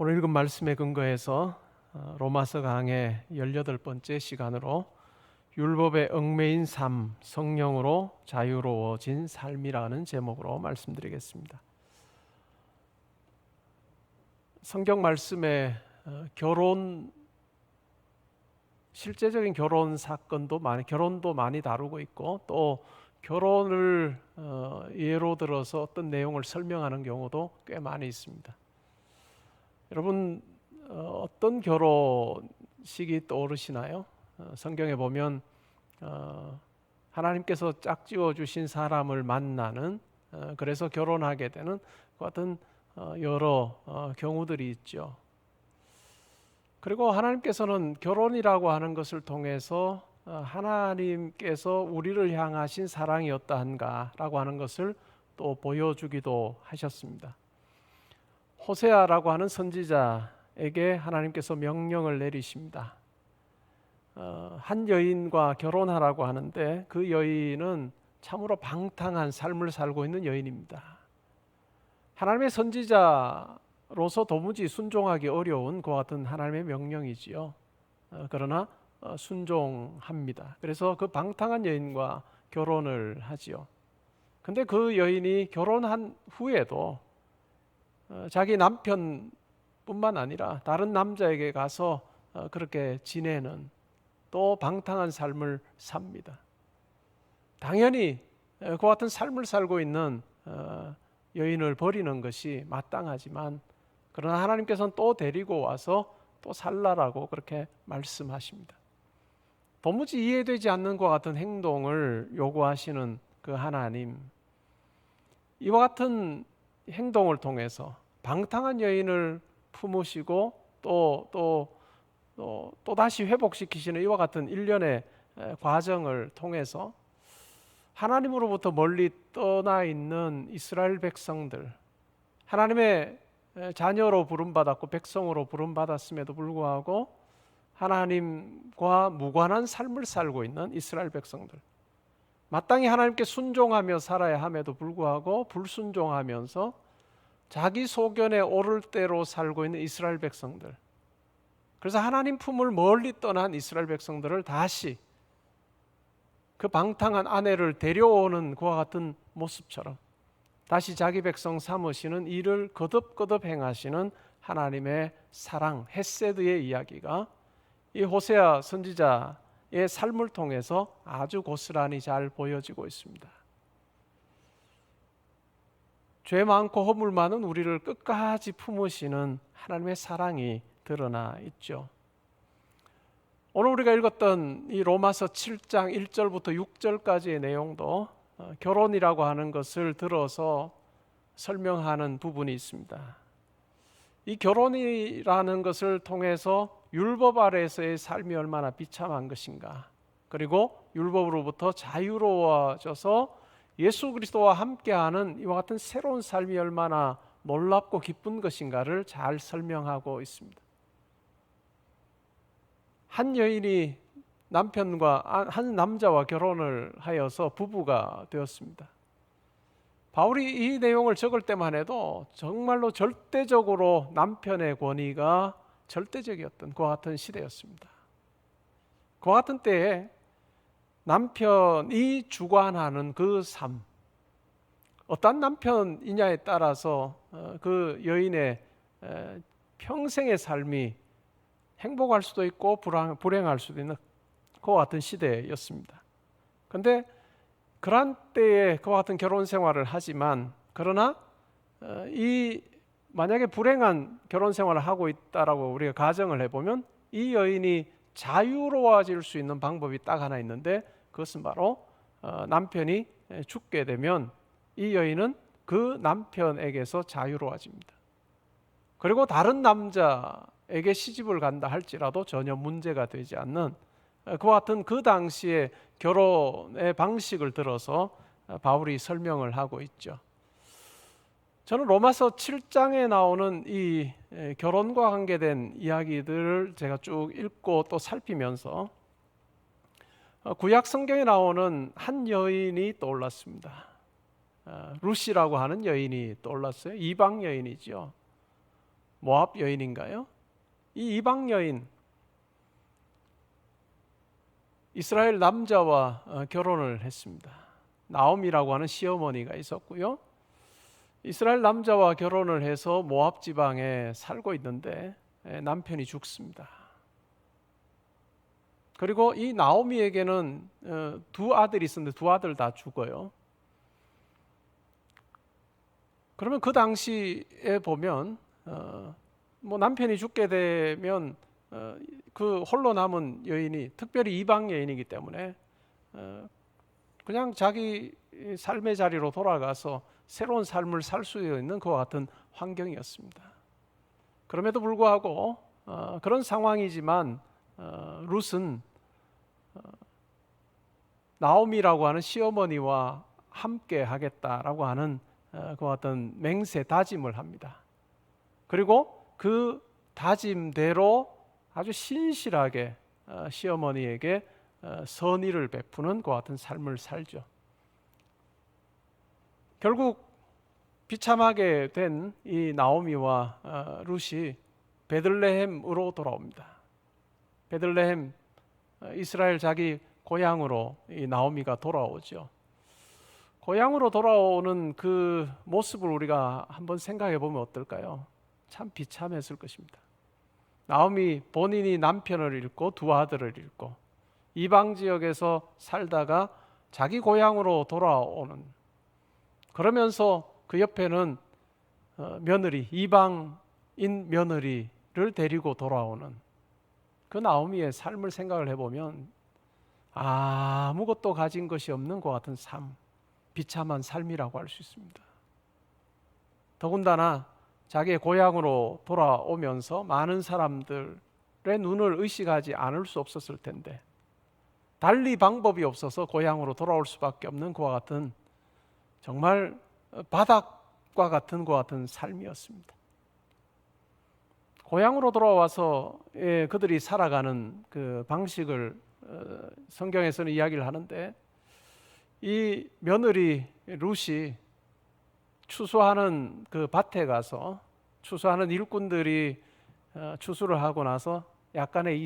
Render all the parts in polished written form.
오늘 읽은 말씀에 근거해서 로마서 강의 18번째 시간으로 율법에 얽매인 삶, 성령으로 자유로워진 삶이라는 제목으로 말씀드리겠습니다. 성경 말씀에 실제적인 결혼 사건도 결혼도 많이 다루고 있고, 또 결혼을 예로 들어서 어떤 내용을 설명하는 경우도 꽤 많이 있습니다. 여러분, 어떤 결혼식이 떠오르시나요? 성경에 보면 하나님께서 짝지어 주신 사람을 만나는, 그래서 결혼하게 되는 그 같은 여러 경우들이 있죠. 그리고 하나님께서는 결혼이라고 하는 것을 통해서 하나님께서 우리를 향하신 사랑이 어떠한가라고 하는 것을 또 보여주기도 하셨습니다. 호세아라고 하는 선지자에게 하나님께서 명령을 내리십니다. 한 여인과 결혼하라고 하는데, 그 여인은 참으로 방탕한 삶을 살고 있는 여인입니다. 하나님의 선지자로서 도무지 순종하기 어려운 그와 같은 하나님의 명령이지요. 그러나 순종합니다. 그래서 그 방탕한 여인과 결혼을 하지요. 근데 그 여인이 결혼한 후에도 자기 남편뿐만 아니라 다른 남자에게 가서 그렇게 지내는, 또 방탕한 삶을 삽니다. 당연히 그와 같은 삶을 살고 있는 여인을 버리는 것이 마땅하지만, 그러나 하나님께서는 또 데리고 와서 또 살라라고 그렇게 말씀하십니다. 도무지 이해되지 않는 것과 같은 행동을 요구하시는 그 하나님, 이와 같은 행동을 통해서 방탕한 여인을 품으시고 또 다시 회복시키시는 이와 같은 일련의 과정을 통해서 하나님으로부터 멀리 떠나 있는 이스라엘 백성들, 하나님의 자녀로 부름받았고 백성으로 부름받았음에도 불구하고 하나님과 무관한 삶을 살고 있는 이스라엘 백성들, 마땅히 하나님께 순종하며 살아야 함에도 불구하고 불순종하면서 자기 소견에 오를 대로 살고 있는 이스라엘 백성들, 그래서 하나님 품을 멀리 떠난 이스라엘 백성들을 다시 그 방탕한 아내를 데려오는 그와 같은 모습처럼 다시 자기 백성 삼으시는 일을 거듭거듭 행하시는 하나님의 사랑, 헤세드의 이야기가 이 호세아 선지자의 삶을 통해서 아주 고스란히 잘 보여지고 있습니다. 죄 많고 허물 많은 우리를 끝까지 품으시는 하나님의 사랑이 드러나 있죠. 오늘 우리가 읽었던 이 로마서 7장 1절부터 6절까지의 내용도 결혼이라고 하는 것을 들어서 설명하는 부분이 있습니다. 이 결혼이라는 것을 통해서 율법 아래에서의 삶이 얼마나 비참한 것인가, 그리고 율법으로부터 자유로워져서 예수 그리스도와 함께하는 이와 같은 새로운 삶이 얼마나 놀랍고 기쁜 것인가를 잘 설명하고 있습니다. 한 여인이 한 남자와 결혼을 하여서 부부가 되었습니다. 바울이 이 내용을 적을 때만 해도 정말로 절대적으로 남편의 권위가 절대적이었던 그와 같은 시대였습니다. 그와 같은 때에 남편이 주관하는 그 삶, 어떤 남편이냐에 따라서 그 여인의 평생의 삶이 행복할 수도 있고 불행할 수도 있는 그와 같은 시대였습니다. 그런데 그런 때에 그와 같은 결혼 생활을 하지만, 그러나 만약에 불행한 결혼 생활을 하고 있다라고 우리가 가정을 해보면 이 여인이 자유로워질 수 있는 방법이 딱 하나 있는데, 그것은 바로 남편이 죽게 되면 이 여인은 그 남편에게서 자유로워집니다. 그리고 다른 남자에게 시집을 간다 할지라도 전혀 문제가 되지 않는 그와 같은 그 당시의 결혼의 방식을 들어서 바울이 설명을 하고 있죠. 저는 로마서 7장에 나오는 이 결혼과 관계된 이야기들을 제가 쭉 읽고 또 살피면서 구약 성경에 나오는 한 여인이 떠올랐습니다. 루시라고 하는 여인이 떠올랐어요. 이방 여인이죠. 모압 여인인가요? 이 이방 여인, 이스라엘 남자와 결혼을 했습니다. 나옴이라고 하는 시어머니가 있었고요. 이스라엘 남자와 결혼을 해서 모압 지방에 살고 있는데 남편이 죽습니다. 그리고 이 나오미에게는 두 아들이 있었는데 두 아들 다 죽어요. 그러면 그 당시에 보면 뭐 남편이 죽게 되면 그 홀로 남은 여인이, 특별히 이방 여인이기 때문에 그냥 자기 삶의 자리로 돌아가서 새로운 삶을 살 수 있는 그와 같은 환경이었습니다. 그럼에도 불구하고 그런 상황이지만 룻은 나오미라고 하는 시어머니와 함께 하겠다라고 하는 그와 같은 맹세 다짐을 합니다. 그리고 그 다짐대로 아주 신실하게 시어머니에게 선의를 베푸는 그와 같은 삶을 살죠. 결국 비참하게 된 이 나오미와 룻이 베들레헴으로 돌아옵니다. 베들레헴, 이스라엘 자기 고향으로 이 나오미가 돌아오죠. 고향으로 돌아오는 그 모습을 우리가 한번 생각해 보면 어떨까요? 참 비참했을 것입니다. 나오미 본인이 남편을 잃고 두 아들을 잃고 이방 지역에서 살다가 자기 고향으로 돌아오는, 그러면서 그 옆에는 며느리, 이방인 며느리를 데리고 돌아오는 그 나오미의 삶을 생각을 해보면 아무것도 가진 것이 없는 것 같은 삶, 비참한 삶이라고 할 수 있습니다. 더군다나 자기의 고향으로 돌아오면서 많은 사람들의 눈을 의식하지 않을 수 없었을 텐데 달리 방법이 없어서 고향으로 돌아올 수밖에 없는 그와 같은 정말 바닥과 같은 그와 같은 삶이었습니다. 고향으로 돌아와서 그들이 살아가는 그 방식을 성경에서는 이야기를 하는데, 이 며느리 룻이 추수하는 그 밭에 가서 추수하는 일꾼들이 추수를 하고 나서 약간의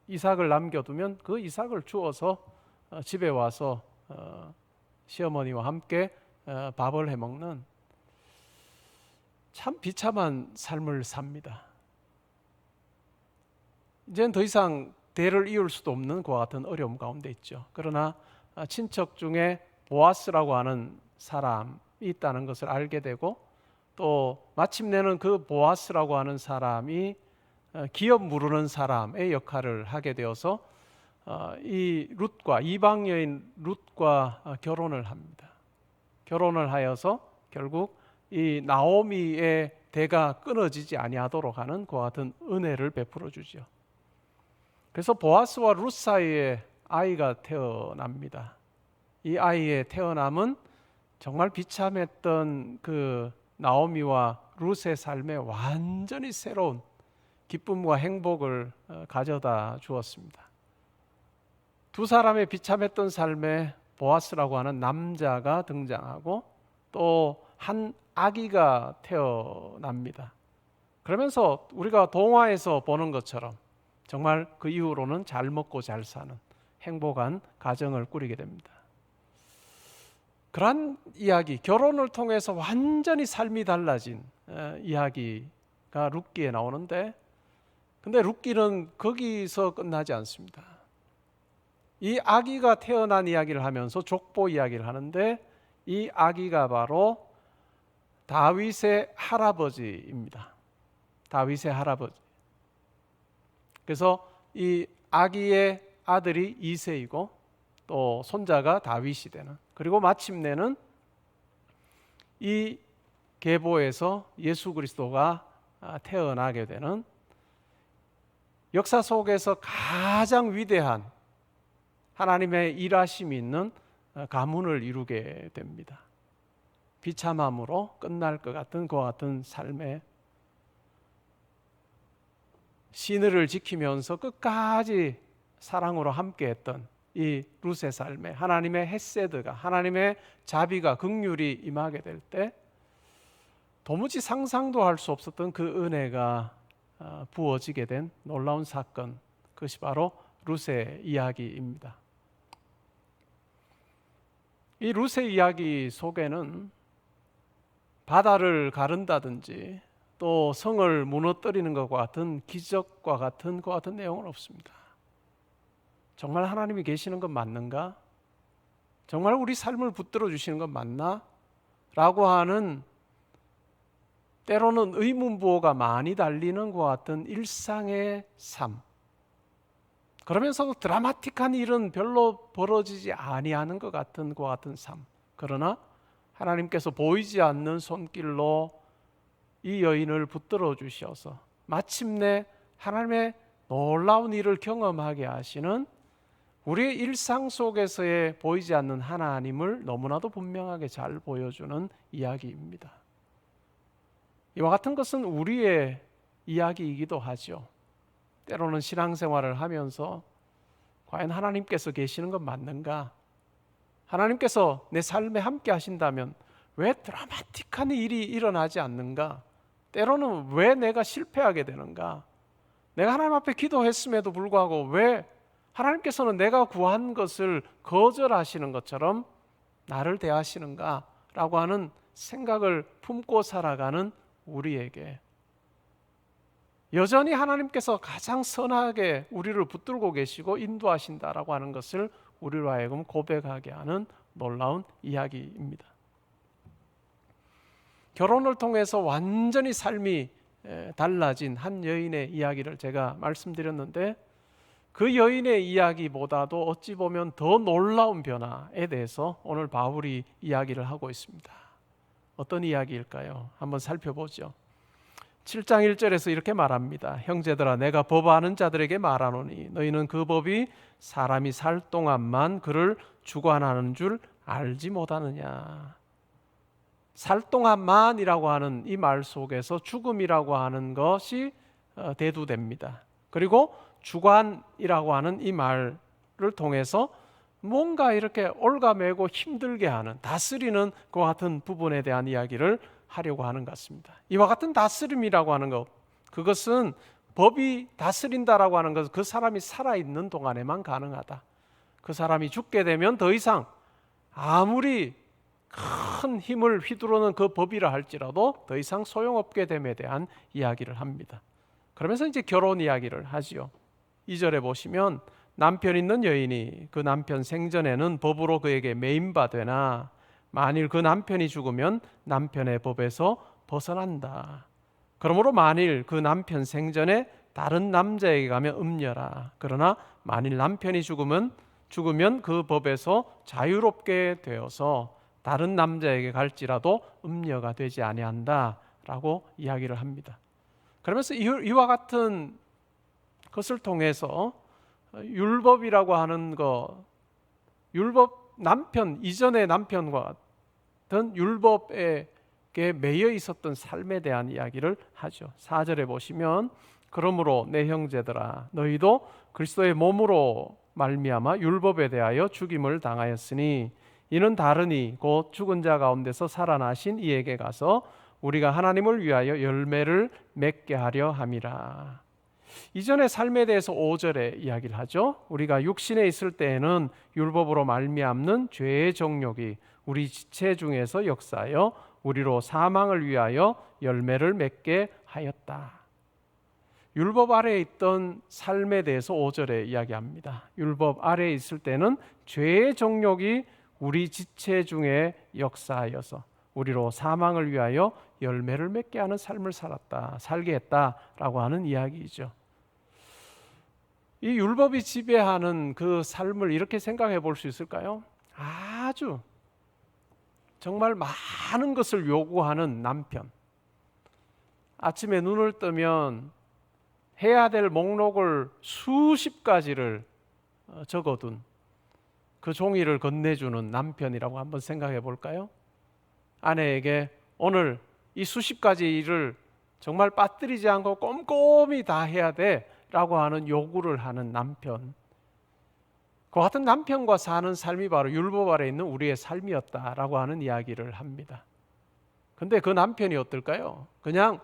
이삭을 남겨두면 그 이삭을 주워서 집에 와서 시어머니와 함께 밥을 해먹는 참 비참한 삶을 삽니다. 이제는 더 이상 대를 이을 수도 없는 그와 같은 어려움 가운데 있죠. 그러나 친척 중에 보아스라고 하는 사람이 있다는 것을 알게 되고, 또 마침내는 그 보아스라고 하는 사람이 기업 무르는 사람의 역할을 하게 되어서 이 룻과, 이방 여인 룻과 결혼을 합니다. 결혼을 하여서 결국 이 나오미의 대가 끊어지지 아니하도록 하는 그와 같은 은혜를 베풀어 주죠. 그래서 보아스와 룻 사이에 아이가 태어납니다. 이 아이의 태어남은 정말 비참했던 그 나오미와 룻의 삶에 완전히 새로운 기쁨과 행복을 가져다 주었습니다. 두 사람의 비참했던 삶에 보아스라고 하는 남자가 등장하고 또 한 아기가 태어납니다. 그러면서 우리가 동화에서 보는 것처럼 정말 그 이후로는 잘 먹고 잘 사는 행복한 가정을 꾸리게 됩니다. 그러한 이야기, 결혼을 통해서 완전히 삶이 달라진 이야기가 룻기에 나오는데, 근데 룻기는 거기서 끝나지 않습니다. 이 아기가 태어난 이야기를 하면서 족보 이야기를 하는데, 이 아기가 바로 다윗의 할아버지입니다. 다윗의 할아버지. 그래서 이 아기의 아들이 이새이고 또 손자가 다윗이 되는, 그리고 마침내는 이 계보에서 예수 그리스도가 태어나게 되는, 역사 속에서 가장 위대한 하나님의 일하심이 있는 가문을 이루게 됩니다. 비참함으로 끝날 것 같은 그와 같은 삶에 신의를 지키면서 끝까지 사랑으로 함께했던 이 룻의 삶에 하나님의 헤세드가, 하나님의 자비가, 긍휼이 임하게 될 때 도무지 상상도 할 수 없었던 그 은혜가 부어지게 된 놀라운 사건, 그것이 바로 룻의 이야기입니다. 이 룻의 이야기 속에는 바다를 가른다든지 또 성을 무너뜨리는 것과 같은 기적과 같은 그와 같은 내용은 없습니다. 정말 하나님이 계시는 건 맞는가? 정말 우리 삶을 붙들어 주시는 건 맞나? 라고 하는 때로는 의문부호가 많이 달리는 것 같은 일상의 삶, 그러면서도 드라마틱한 일은 별로 벌어지지 아니하는 것 같은 그와 같은 삶, 그러나 하나님께서 보이지 않는 손길로 이 여인을 붙들어 주셔서 마침내 하나님의 놀라운 일을 경험하게 하시는 우리의 일상 속에서의 보이지 않는 하나님을 너무나도 분명하게 잘 보여주는 이야기입니다. 이와 같은 것은 우리의 이야기이기도 하죠. 때로는 신앙생활을 하면서 과연 하나님께서 계시는 건 맞는가? 하나님께서 내 삶에 함께 하신다면 왜 드라마틱한 일이 일어나지 않는가? 때로는 왜 내가 실패하게 되는가? 내가 하나님 앞에 기도했음에도 불구하고 왜 하나님께서는 내가 구한 것을 거절하시는 것처럼 나를 대하시는가? 라고 하는 생각을 품고 살아가는 우리에게 여전히 하나님께서 가장 선하게 우리를 붙들고 계시고 인도하신다라고 하는 것을 우리로 하여금 고백하게 하는 놀라운 이야기입니다. 결혼을 통해서 완전히 삶이 달라진 한 여인의 이야기를 제가 말씀드렸는데, 그 여인의 이야기보다도 어찌 보면 더 놀라운 변화에 대해서 오늘 바울이 이야기를 하고 있습니다. 어떤 이야기일까요? 한번 살펴보죠. 7장 1절에서 이렇게 말합니다. 형제들아, 내가 법 아는 자들에게 말하노니 너희는 그 법이 사람이 살 동안만 그를 주관하는 줄 알지 못하느냐. 살 동안만이라고 하는 이 말 속에서 죽음이라고 하는 것이 대두됩니다. 그리고 주관이라고 하는 이 말을 통해서 뭔가 이렇게 올가매고 힘들게 하는, 다스리는 그 같은 부분에 대한 이야기를 하려고 하는 것 같습니다. 이와 같은 다스림이라고 하는 것, 그것은 법이 다스린다라고 하는 것은 그 사람이 살아있는 동안에만 가능하다. 그 사람이 죽게 되면 더 이상 아무리 큰 힘을 휘두르는 그 법이라 할지라도 더 이상 소용없게 됨에 대한 이야기를 합니다. 그러면서 이제 결혼 이야기를 하지요. 2절에 보시면 남편 있는 여인이 그 남편 생전에는 법으로 그에게 매임받으나 만일 그 남편이 죽으면 남편의 법에서 벗어난다. 그러므로 만일 그 남편 생전에 다른 남자에게 가면 음녀라. 그러나 만일 남편이 죽으면 그 법에서 자유롭게 되어서 다른 남자에게 갈지라도 음녀가 되지 아니한다라고 이야기를 합니다. 그러면서 이와 같은 것을 통해서 율법이라고 하는 것, 율법 남편, 이전의 남편과 같은 율법에 매여 있었던 삶에 대한 이야기를 하죠. 4절에 보시면 그러므로 내 형제들아, 너희도 그리스도의 몸으로 말미암아 율법에 대하여 죽임을 당하였으니 이는 다르니 곧 죽은 자 가운데서 살아나신 이에게 가서 우리가 하나님을 위하여 열매를 맺게 하려 함이라. 이전의 삶에 대해서 5절에 이야기를 하죠. 우리가 육신에 있을 때에는 율법으로 말미암는 죄의 정욕이 우리 지체 중에서 역사하여 우리로 사망을 위하여 열매를 맺게 하였다. 율법 아래에 있던 삶에 대해서 5절에 이야기합니다. 율법 아래에 있을 때는 죄의 정욕이 우리 지체 중에 역사하여서 우리로 사망을 위하여 열매를 맺게 하는 삶을 살게 했다라고 하는 이야기이죠. 이 율법이 지배하는 그 삶을 이렇게 생각해 볼 수 있을까요? 아주 정말 많은 것을 요구하는 남편. 아침에 눈을 뜨면 해야 될 목록을 수십 가지를 적어둔 그 종이를 건네주는 남편이라고 한번 생각해 볼까요? 아내에게 오늘 이 수십 가지 일을 정말 빠뜨리지 않고 꼼꼼히 다 해야 돼 라고 하는 요구를 하는 남편. 그 같은 남편과 사는 삶이 바로 율법 아래 있는 우리의 삶이었다라고 하는 이야기를 합니다. 근데 그 남편이 어떨까요? 그냥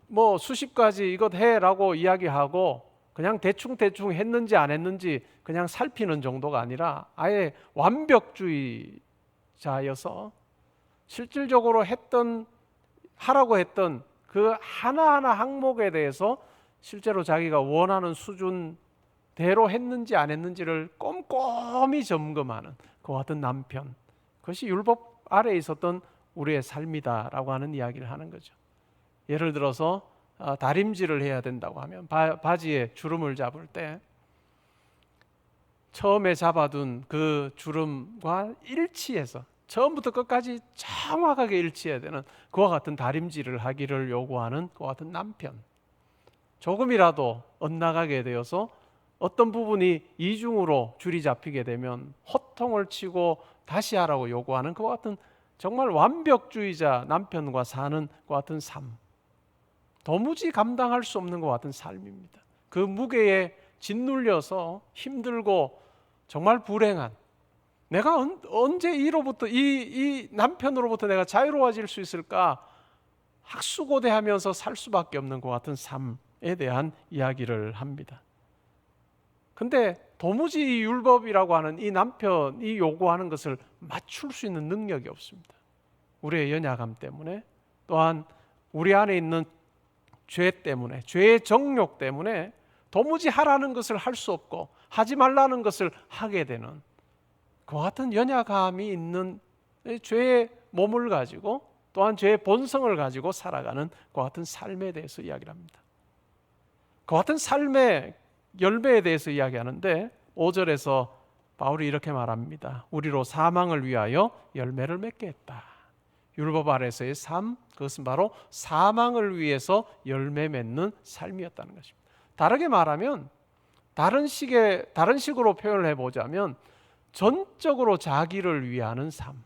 뭐 수십 가지 이것 해라고 이야기하고 그냥 대충 했는지 안 했는지 그냥 살피는 정도가 아니라 아예 완벽주의자여서 실질적으로 하라고 했던 그 하나하나 항목에 대해서 실제로 자기가 원하는 수준대로 했는지 안 했는지를 꼼꼼히 점검하는 그와 같은 남편, 그것이 율법 아래에 있었던 우리의 삶이다라고 하는 이야기를 하는 거죠. 예를 들어서 다림질을 해야 된다고 하면 바지에 주름을 잡을 때 처음에 잡아둔 그 주름과 일치해서 처음부터 끝까지 정확하게 일치해야 되는 그와 같은 다림질을 하기를 요구하는 그와 같은 남편, 조금이라도 엇나가게 되어서 어떤 부분이 이중으로 줄이 잡히게 되면 호통을 치고 다시 하라고 요구하는 그와 같은 정말 완벽주의자 남편과 사는 그와 같은 삶, 도무지 감당할 수 없는 것 같은 삶입니다. 그 무게에 짓눌려서 힘들고 정말 불행한, 내가 언제 이 남편으로부터 내가 자유로워질 수 있을까 학수고대하면서 살 수밖에 없는 것 같은 삶에 대한 이야기를 합니다. 근데 도무지 이 율법이라고 하는 이 남편이 요구하는 것을 맞출 수 있는 능력이 없습니다. 우리의 연약함 때문에, 또한 우리 안에 있는 죄 때문에, 죄의 정욕 때문에 도무지 하라는 것을 할 수 없고 하지 말라는 것을 하게 되는 그와 같은 연약함이 있는 죄의 몸을 가지고, 또한 죄의 본성을 가지고 살아가는 그와 같은 삶에 대해서 이야기를 합니다. 그와 같은 삶의 열매에 대해서 이야기하는데 5절에서 바울이 이렇게 말합니다. 우리로 사망을 위하여 열매를 맺게 했다. 율법 아래서의 삶, 그것은 바로 사망을 위해서 열매 맺는 삶이었다는 것입니다. 다르게 말하면 다른 식으로 표현을 해보자면 전적으로 자기를 위하는 삶,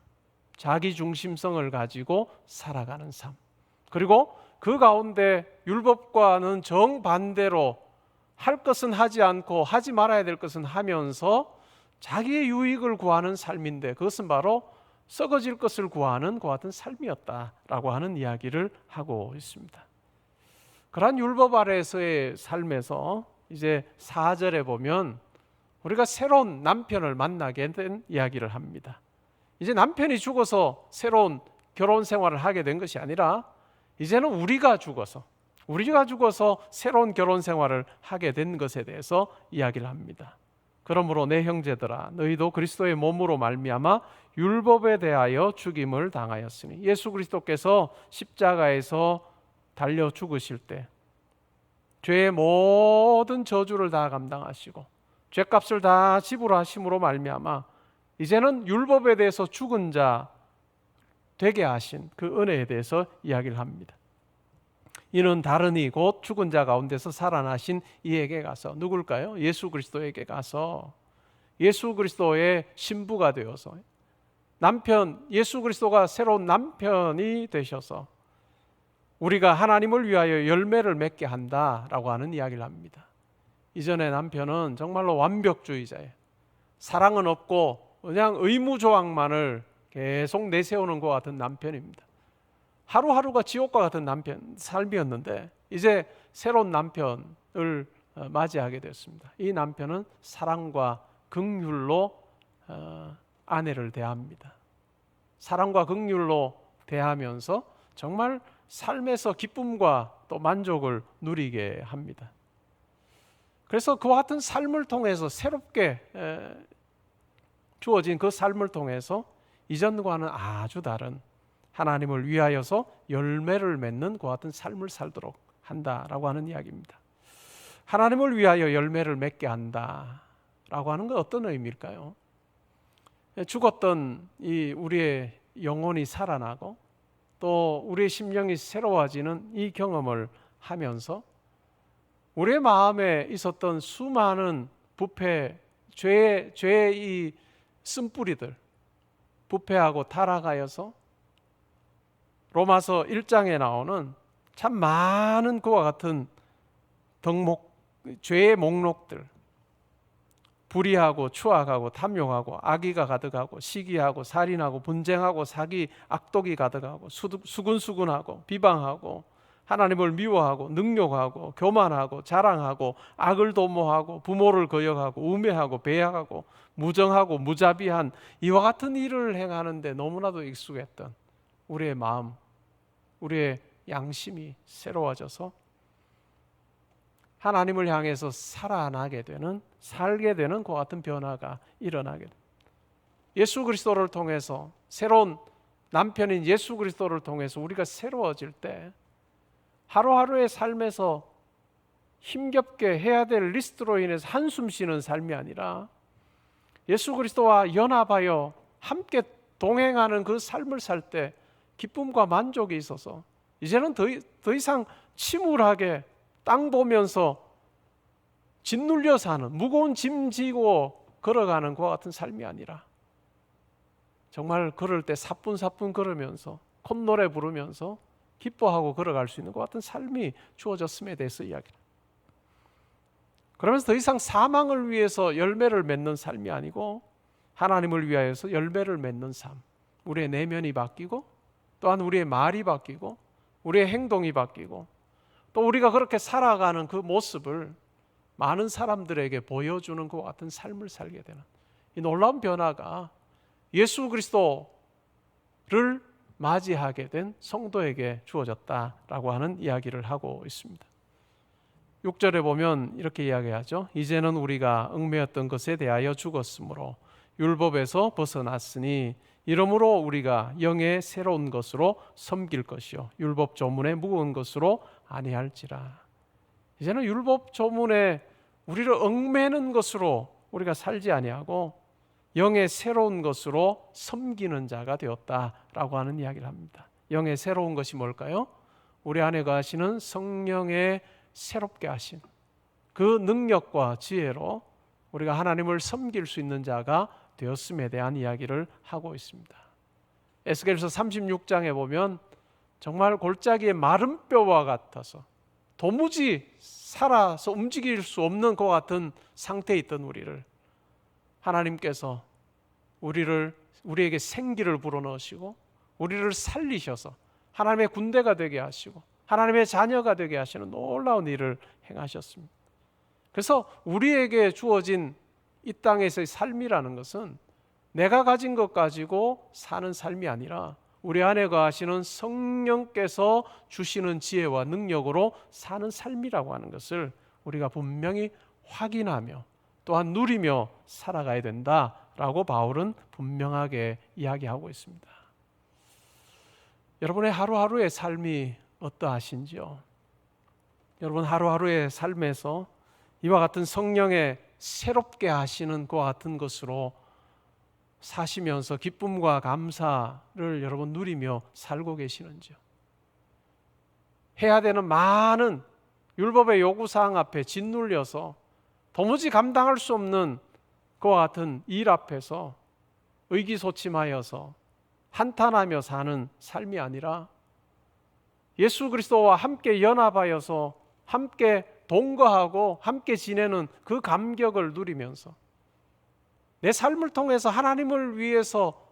자기 중심성을 가지고 살아가는 삶, 그리고 그 가운데 율법과는 정반대로 할 것은 하지 않고 하지 말아야 될 것은 하면서 자기의 유익을 구하는 삶인데, 그것은 바로 썩어질 것을 구하는 그와 같은 삶이었다라고 하는 이야기를 하고 있습니다. 그러한 율법 아래에서의 삶에서 이제 4절에 보면 우리가 새로운 남편을 만나게 된 이야기를 합니다. 이제 남편이 죽어서 새로운 결혼 생활을 하게 된 것이 아니라 이제는 우리가 죽어서 새로운 결혼 생활을 하게 된 것에 대해서 이야기를 합니다. 그러므로 내 형제들아, 너희도 그리스도의 몸으로 말미암아 율법에 대하여 죽임을 당하였으니, 예수 그리스도께서 십자가에서 달려 죽으실 때 죄의 모든 저주를 다 감당하시고 죄값을 다 지불하심으로 말미암아 이제는 율법에 대해서 죽은 자 되게 하신 그 은혜에 대해서 이야기를 합니다. 이는 다른 이 곧 죽은 자 가운데서 살아나신 이에게 가서, 누굴까요? 예수 그리스도에게 가서 예수 그리스도의 신부가 되어서 예수 그리스도가 새로운 남편이 되셔서 우리가 하나님을 위하여 열매를 맺게 한다라고 하는 이야기를 합니다. 이전의 남편은 정말로 완벽주의자예요. 사랑은 없고 그냥 의무조항만을 계속 내세우는 것 같은 남편입니다. 하루하루가 지옥과 같은 삶이었는데 이제 새로운 남편을 맞이하게 됐습니다. 이 남편은 사랑과 긍휼로 아내를 대합니다. 사랑과 긍휼로 대하면서 정말 삶에서 기쁨과 또 만족을 누리게 합니다. 그래서 그와 같은 삶을 통해서 새롭게 주어진 그 삶을 통해서 이전과는 아주 다른 하나님을 위하여서 열매를 맺는 그와 같은 삶을 살도록 한다라고 하는 이야기입니다. 하나님을 위하여 열매를 맺게 한다라고 하는 건 어떤 의미일까요? 죽었던 이 우리의 영혼이 살아나고 또 우리의 심령이 새로워지는 이 경험을 하면서 우리의 마음에 있었던 수많은 부패, 죄의 이 쓴뿌리들 부패하고 타락하여서 로마서 1장에 나오는 참 많은 그와 같은 죄의 목록들, 불의하고 추악하고 탐욕하고 악의가 가득하고 시기하고 살인하고 분쟁하고 사기 악독이 가득하고 수근수근하고 비방하고 하나님을 미워하고 능욕하고 교만하고 자랑하고 악을 도모하고 부모를 거역하고 우매하고 배역하고 무정하고 무자비한 이와 같은 일을 행하는데 너무나도 익숙했던 우리의 마음, 우리의 양심이 새로워져서 하나님을 향해서 살게 되는 그와 같은 변화가 일어나게 됩니다. 예수 그리스도를 통해서, 새로운 남편인 예수 그리스도를 통해서 우리가 새로워질 때 하루하루의 삶에서 힘겹게 해야 될 리스트로 인해서 한숨 쉬는 삶이 아니라 예수 그리스도와 연합하여 함께 동행하는 그 삶을 살 때 기쁨과 만족이 있어서 이제는 더 이상 침울하게 땅 보면서 짓눌려 사는, 무거운 짐 지고 걸어가는 그와 같은 삶이 아니라 정말 걸을 때 사뿐사뿐 걸으면서 콧노래 부르면서 기뻐하고 걸어갈 수 있는 것 같은 삶이 주어졌음에 대해서 이야기합니다. 그러면서 더 이상 사망을 위해서 열매를 맺는 삶이 아니고 하나님을 위하여서 열매를 맺는 삶, 우리의 내면이 바뀌고 또한 우리의 말이 바뀌고 우리의 행동이 바뀌고 또 우리가 그렇게 살아가는 그 모습을 많은 사람들에게 보여주는 것 같은 삶을 살게 되는 이 놀라운 변화가 예수 그리스도를 맞이하게 된 성도에게 주어졌다라고 하는 이야기를 하고 있습니다. 6절에 보면 이렇게 이야기하죠. 이제는 우리가 얽매였던 것에 대하여 죽었으므로 율법에서 벗어났으니 이러므로 우리가 영의 새로운 것으로 섬길 것이요 율법 조문의 무거운 것으로 아니할지라. 이제는 율법 조문에 우리를 얽매는 것으로 우리가 살지 아니하고 영의 새로운 것으로 섬기는 자가 되었다라고 하는 이야기를 합니다. 영의 새로운 것이 뭘까요? 우리 안에 거하시는 성령의 새롭게 하신 그 능력과 지혜로 우리가 하나님을 섬길 수 있는 자가 되었음에 대한 이야기를 하고 있습니다. 에스겔서 36장에 보면 정말 골짜기의 마른 뼈와 같아서 도무지 살아서 움직일 수 없는 것 같은 상태에 있던 우리를 하나님께서 우리에게 생기를 불어넣으시고 우리를 살리셔서 하나님의 군대가 되게 하시고 하나님의 자녀가 되게 하시는 놀라운 일을 행하셨습니다. 그래서 우리에게 주어진 이 땅에서의 삶이라는 것은 내가 가진 것 가지고 사는 삶이 아니라 우리 안에 거하시는 성령께서 주시는 지혜와 능력으로 사는 삶이라고 하는 것을 우리가 분명히 확인하며 또한 누리며 살아가야 된다라고 바울은 분명하게 이야기하고 있습니다. 여러분의 하루하루의 삶이 어떠하신지요? 여러분 하루하루의 삶에서 이와 같은 성령의 새롭게 하시는 그와 같은 것으로 사시면서 기쁨과 감사를 여러분 누리며 살고 계시는지요? 해야 되는 많은 율법의 요구사항 앞에 짓눌려서 도무지 감당할 수 없는 그와 같은 일 앞에서 의기소침하여서 한탄하며 사는 삶이 아니라 예수 그리스도와 함께 연합하여서 함께 동거하고 함께 지내는 그 감격을 누리면서 내 삶을 통해서 하나님을 위해서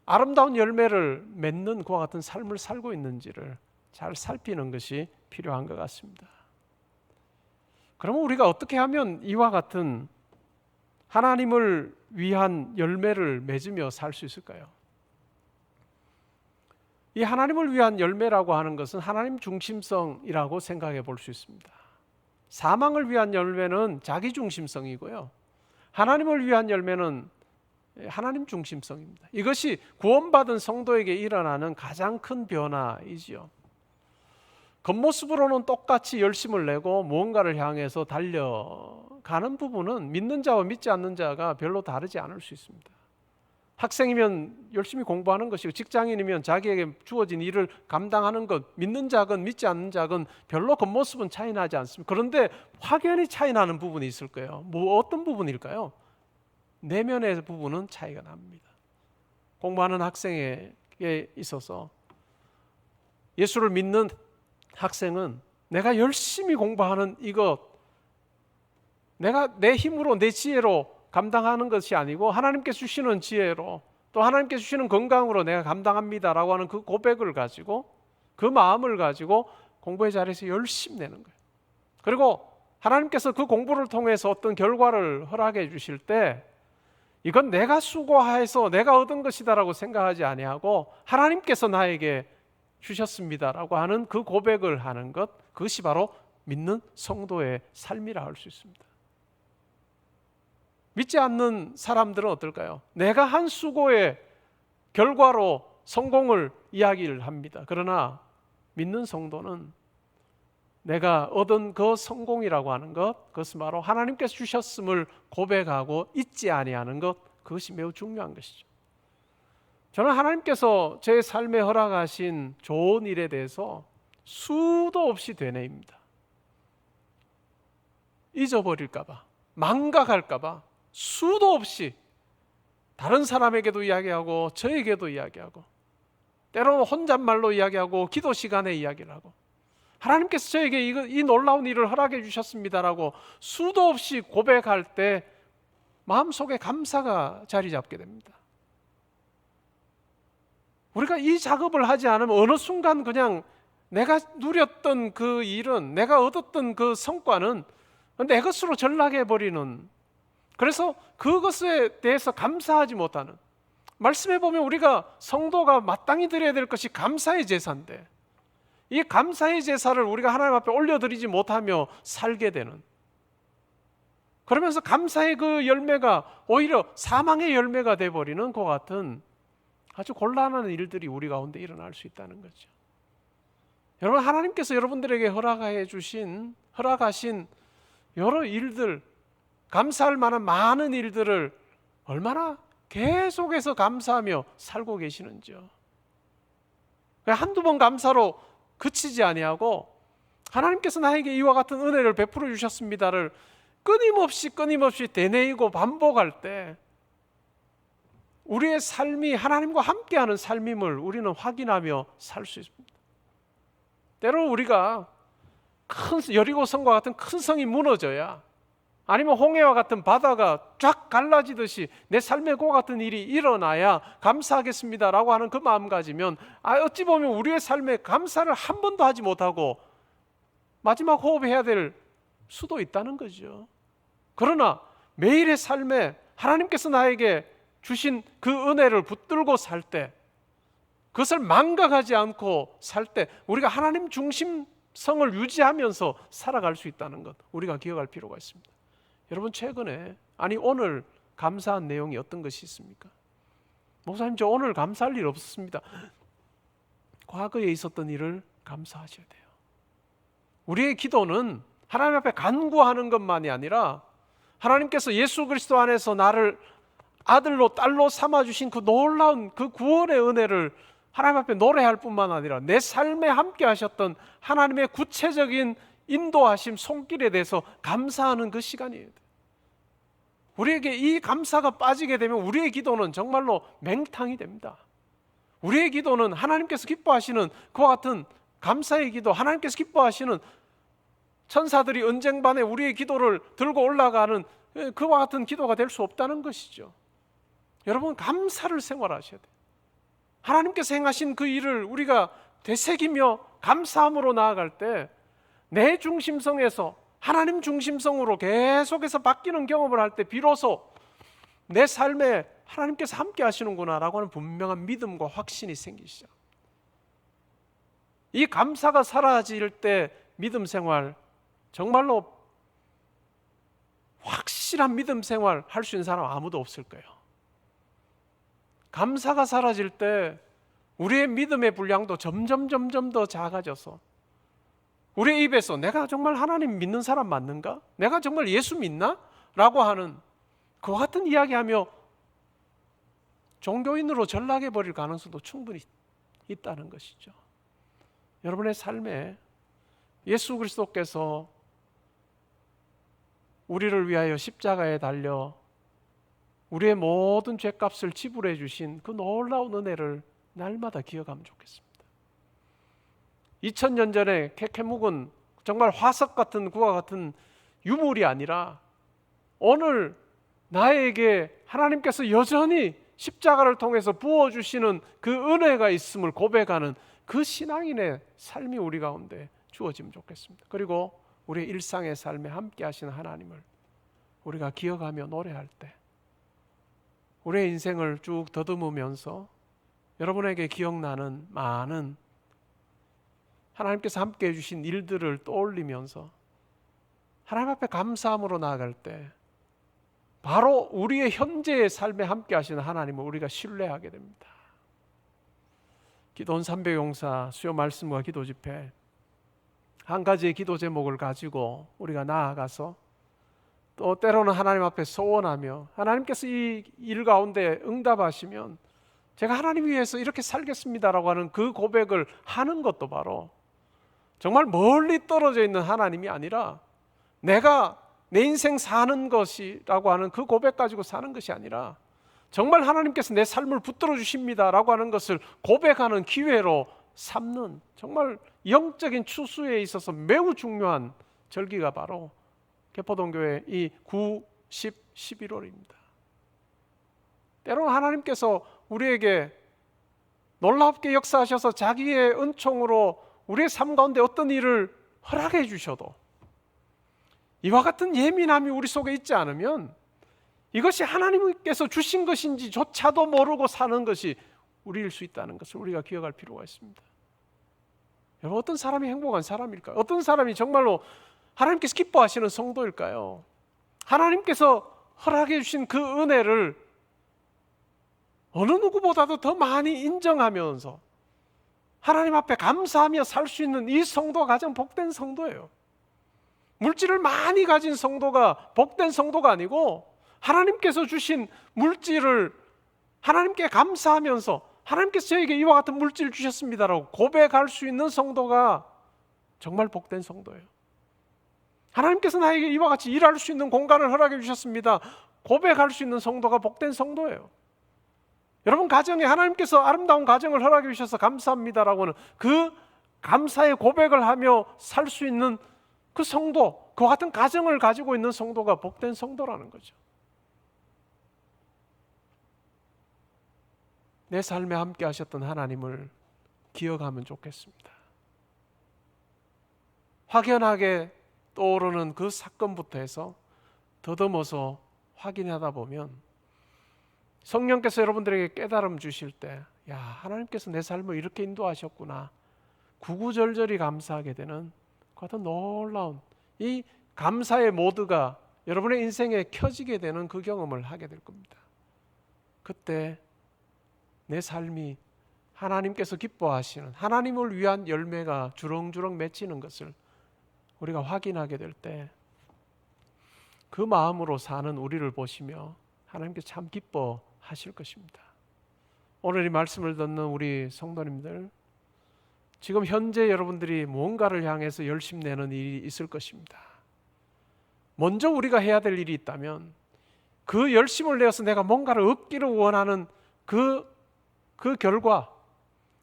아름다운 열매를 맺는 그와 같은 삶을 살고 있는지를 잘 살피는 것이 필요한 것 같습니다. 그러면 우리가 어떻게 하면 이와 같은 하나님을 위한 열매를 맺으며 살 수 있을까요? 이 하나님을 위한 열매라고 하는 것은 하나님 중심성이라고 생각해 볼 수 있습니다. 사망을 위한 열매는 자기 중심성이고요. 하나님을 위한 열매는 하나님 중심성입니다. 이것이 구원받은 성도에게 일어나는 가장 큰 변화이지요. 겉모습으로는 똑같이 열심을 내고 무언가를 향해서 달려가는 부분은 믿는 자와 믿지 않는 자가 별로 다르지 않을 수 있습니다. 학생이면 열심히 공부하는 것이고 직장인이면 자기에게 주어진 일을 감당하는 것, 믿는 자건 믿지 않는 자건 별로 겉모습은 차이 나지 않습니다. 그런데 확연히 차이 나는 부분이 있을 거예요. 어떤 부분일까요? 내면의 부분은 차이가 납니다. 공부하는 학생에게 있어서 예수를 믿는 학생은 내가 열심히 공부하는 이것 내가 내 힘으로 내 지혜로 감당하는 것이 아니고 하나님께서 주시는 지혜로 또 하나님께서 주시는 건강으로 내가 감당합니다라고 하는 그 고백을 가지고 그 마음을 가지고 공부의 자리에서 열심히 내는 거예요. 그리고 하나님께서 그 공부를 통해서 어떤 결과를 허락해 주실 때 이건 내가 수고해서 내가 얻은 것이다라고 생각하지 아니하고 하나님께서 나에게 주셨습니다라고 하는 그 고백을 하는 것, 그것이 바로 믿는 성도의 삶이라 할 수 있습니다. 믿지 않는 사람들은 어떨까요? 내가 한 수고의 결과로 성공을 이야기를 합니다. 그러나 믿는 성도는 내가 얻은 그 성공이라고 하는 것, 그것은 바로 하나님께서 주셨음을 고백하고 잊지 아니하는 것, 그것이 매우 중요한 것이죠. 저는 하나님께서 제 삶에 허락하신 좋은 일에 대해서 수도 없이 되뇌입니다. 잊어버릴까 봐, 망각할까 봐 수도 없이 다른 사람에게도 이야기하고 저에게도 이야기하고 때로는 혼잣말로 이야기하고 기도 시간에 이야기를 하고 하나님께서 저에게 이 놀라운 일을 허락해 주셨습니다라고 수도 없이 고백할 때 마음속에 감사가 자리 잡게 됩니다. 우리가 이 작업을 하지 않으면 어느 순간 그냥 내가 누렸던 그 일은, 내가 얻었던 그 성과는 내 것으로 전락해버리는, 그래서 그것에 대해서 감사하지 못하는, 말씀해 보면 우리가 성도가 마땅히 드려야 될 것이 감사의 제사인데 이 감사의 제사를 우리가 하나님 앞에 올려드리지 못하며 살게 되는, 그러면서 감사의 그 열매가 오히려 사망의 열매가 되어버리는 것 같은 아주 곤란한 일들이 우리 가운데 일어날 수 있다는 거죠. 여러분, 하나님께서 여러분들에게 허락하신 여러 일들, 감사할 만한 많은 일들을 얼마나 계속해서 감사하며 살고 계시는지요. 한두 번 감사로 그치지 아니하고 하나님께서 나에게 이와 같은 은혜를 베풀어 주셨습니다를 끊임없이 되뇌이고 반복할 때 우리의 삶이 하나님과 함께하는 삶임을 우리는 확인하며 살 수 있습니다. 때로 우리가 큰 여리고성과 같은 큰 성이 무너져야, 아니면 홍해와 같은 바다가 쫙 갈라지듯이 내 삶에 그와 같은 일이 일어나야 감사하겠습니다라고 하는 그 마음가짐이면 어찌 보면 우리의 삶에 감사를 한 번도 하지 못하고 마지막 호흡해야 될 수도 있다는 거죠. 그러나 매일의 삶에 하나님께서 나에게 주신 그 은혜를 붙들고 살 때, 그것을 망각하지 않고 살 때 우리가 하나님 중심성을 유지하면서 살아갈 수 있다는 것, 우리가 기억할 필요가 있습니다. 여러분, 최근에, 아니 오늘 감사한 내용이 어떤 것이 있습니까? 목사님, 저 오늘 감사할 일 없었습니다. 과거에 있었던 일을 감사하셔야 돼요. 우리의 기도는 하나님 앞에 간구하는 것만이 아니라 하나님께서 예수 그리스도 안에서 나를 아들로 딸로 삼아주신 그 놀라운 그 구원의 은혜를 하나님 앞에 노래할 뿐만 아니라 내 삶에 함께 하셨던 하나님의 구체적인 인도하심, 손길에 대해서 감사하는 그 시간이에요. 우리에게 이 감사가 빠지게 되면 우리의 기도는 정말로 맹탕이 됩니다. 우리의 기도는 하나님께서 기뻐하시는 그와 같은 감사의 기도, 하나님께서 기뻐하시는 천사들이 언쟁반에 우리의 기도를 들고 올라가는 그와 같은 기도가 될 수 없다는 것이죠. 여러분, 감사를 생활하셔야 돼요. 하나님께서 행하신 그 일을 우리가 되새기며 감사함으로 나아갈 때 내 중심성에서 하나님 중심성으로 계속해서 바뀌는 경험을 할 때 비로소 내 삶에 하나님께서 함께 하시는구나라고 하는 분명한 믿음과 확신이 생기시죠. 이 감사가 사라질 때 믿음 생활, 정말로 확실한 믿음 생활 할 수 있는 사람 아무도 없을 거예요. 감사가 사라질 때 우리의 믿음의 분량도 점점 더 작아져서 우리의 입에서 내가 정말 하나님 믿는 사람 맞는가? 내가 정말 예수 믿나? 라고 하는 그와 같은 이야기하며 종교인으로 전락해버릴 가능성도 충분히 있다는 것이죠. 여러분의 삶에 예수 그리스도께서 우리를 위하여 십자가에 달려 우리의 모든 죄값을 지불해 주신 그 놀라운 은혜를 날마다 기억하면 좋겠습니다. 2000년 전에 케케묵은 정말 화석 같은 구와 같은 유물이 아니라 오늘 나에게 하나님께서 여전히 십자가를 통해서 부어주시는 그 은혜가 있음을 고백하는 그 신앙인의 삶이 우리 가운데 주어지면 좋겠습니다. 그리고 우리의 일상의 삶에 함께 하시는 하나님을 우리가 기억하며 노래할 때 우리의 인생을 쭉 더듬으면서 여러분에게 기억나는 많은 하나님께서 함께 해주신 일들을 떠올리면서 하나님 앞에 감사함으로 나아갈 때 바로 우리의 현재의 삶에 함께 하시는 하나님을 우리가 신뢰하게 됩니다. 기도원 삼배용사 수요 말씀과 기도 집회 한 가지의 기도 제목을 가지고 우리가 나아가서 또 때로는 하나님 앞에 소원하며 하나님께서 이 일 가운데 응답하시면 제가 하나님 위해서 이렇게 살겠습니다라고 하는 그 고백을 하는 것도 바로 정말 멀리 떨어져 있는 하나님이 아니라 내가 내 인생 사는 것이라고 하는 그 고백 가지고 사는 것이 아니라 정말 하나님께서 내 삶을 붙들어 주십니다라고 하는 것을 고백하는 기회로 삼는 정말 영적인 추수에 있어서 매우 중요한 절기가 바로 개포동교회 이 9, 10, 11월입니다. 때로는 하나님께서 우리에게 놀랍게 역사하셔서 자기의 은총으로 우리의 삶 가운데 어떤 일을 허락해 주셔도 이와 같은 예민함이 우리 속에 있지 않으면 이것이 하나님께서 주신 것인지조차도 모르고 사는 것이 우리일 수 있다는 것을 우리가 기억할 필요가 있습니다. 여러분, 어떤 사람이 행복한 사람일까요? 어떤 사람이 정말로 하나님께서 기뻐하시는 성도일까요? 하나님께서 허락해 주신 그 은혜를 어느 누구보다도 더 많이 인정하면서 하나님 앞에 감사하며 살 수 있는 이 성도가 가장 복된 성도예요. 물질을 많이 가진 성도가 복된 성도가 아니고 하나님께서 주신 물질을 하나님께 감사하면서 하나님께서 저에게 이와 같은 물질을 주셨습니다라고 고백할 수 있는 성도가 정말 복된 성도예요. 하나님께서 나에게 이와 같이 일할 수 있는 공간을 허락해 주셨습니다. 고백할 수 있는 성도가 복된 성도예요. 여러분 가정에 하나님께서 아름다운 가정을 허락해 주셔서 감사합니다라고 하는 그 감사의 고백을 하며 살 수 있는 그 성도, 그 같은 가정을 가지고 있는 성도가 복된 성도라는 거죠. 내 삶에 함께 하셨던 하나님을 기억하면 좋겠습니다. 확연하게 떠오르는 그 사건부터 해서 더듬어서 확인하다 보면 성령께서 여러분들에게 깨달음 주실 때, 야, 하나님께서 내 삶을 이렇게 인도하셨구나, 구구절절히 감사하게 되는 그 같은 놀라운 이 감사의 모드가 여러분의 인생에 켜지게 되는 그 경험을 하게 될 겁니다. 그때 내 삶이 하나님께서 기뻐하시는 하나님을 위한 열매가 주렁주렁 맺히는 것을 우리가 확인하게 될 때 그 마음으로 사는 우리를 보시며 하나님께서 참 기뻐하실 것입니다. 오늘 이 말씀을 듣는 우리 성도님들, 지금 현재 여러분들이 무언가를 향해서 열심 내는 일이 있을 것입니다. 먼저 우리가 해야 될 일이 있다면 그 열심을 내어서 내가 뭔가를 얻기를 원하는 그 결과,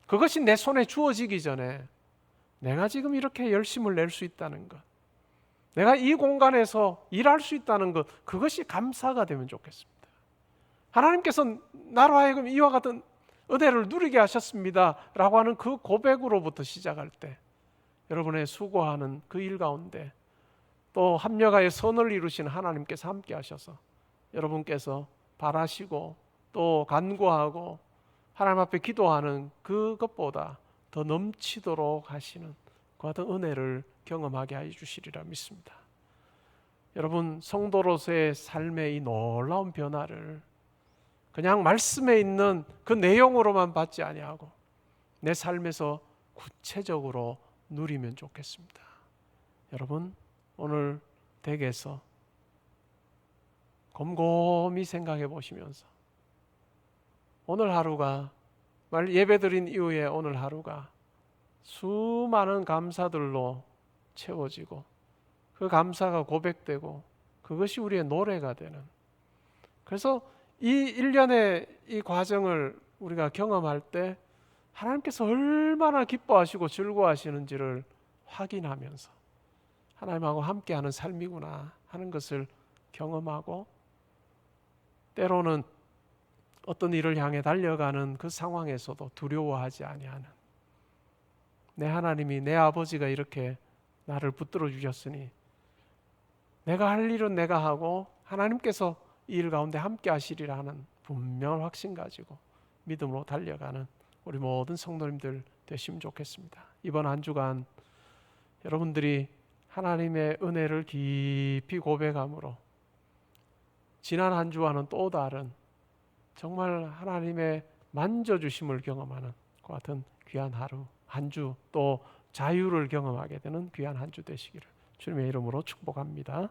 그것이 내 손에 주어지기 전에 내가 지금 이렇게 열심을 낼 수 있다는 것, 내가 이 공간에서 일할 수 있다는 것, 그것이 감사가 되면 좋겠습니다. 하나님께서 나로 하여금 이와 같은 은혜를 누리게 하셨습니다 라고 하는 그 고백으로부터 시작할 때 여러분의 수고하는 그 일 가운데 또 합력하여 선을 이루신 하나님께서 함께 하셔서 여러분께서 바라시고 또 간구하고 하나님 앞에 기도하는 그것보다 더 넘치도록 하시는 그 같은 은혜를 경험하게 해 주시리라 믿습니다. 여러분, 성도로서의 삶의 이 놀라운 변화를 그냥 말씀에 있는 그 내용으로만 받지 아니하고 내 삶에서 구체적으로 누리면 좋겠습니다. 여러분, 오늘 댁에서 곰곰이 생각해 보시면서 오늘 하루가, 예배드린 이후에 오늘 하루가 수많은 감사들로 채워지고 그 감사가 고백되고 그것이 우리의 노래가 되는, 그래서 이 일련의 이 과정을 우리가 경험할 때 하나님께서 얼마나 기뻐하시고 즐거워하시는지를 확인하면서 하나님하고 함께하는 삶이구나 하는 것을 경험하고 때로는 어떤 일을 향해 달려가는 그 상황에서도 두려워하지 아니하는 내 하나님이 내 아버지가 이렇게 나를 붙들어 주셨으니 내가 할 일은 내가 하고 하나님께서 이 일 가운데 함께 하시리라 하는 분명한 확신 가지고 믿음으로 달려가는 우리 모든 성도님들 되시면 좋겠습니다. 이번 한 주간 여러분들이 하나님의 은혜를 깊이 고백함으로 지난 한 주와는 또 다른 정말 하나님의 만져주심을 경험하는 그 같은 귀한 하루, 한 주, 또 자유를 경험하게 되는 귀한 한 주 되시기를 주님의 이름으로 축복합니다.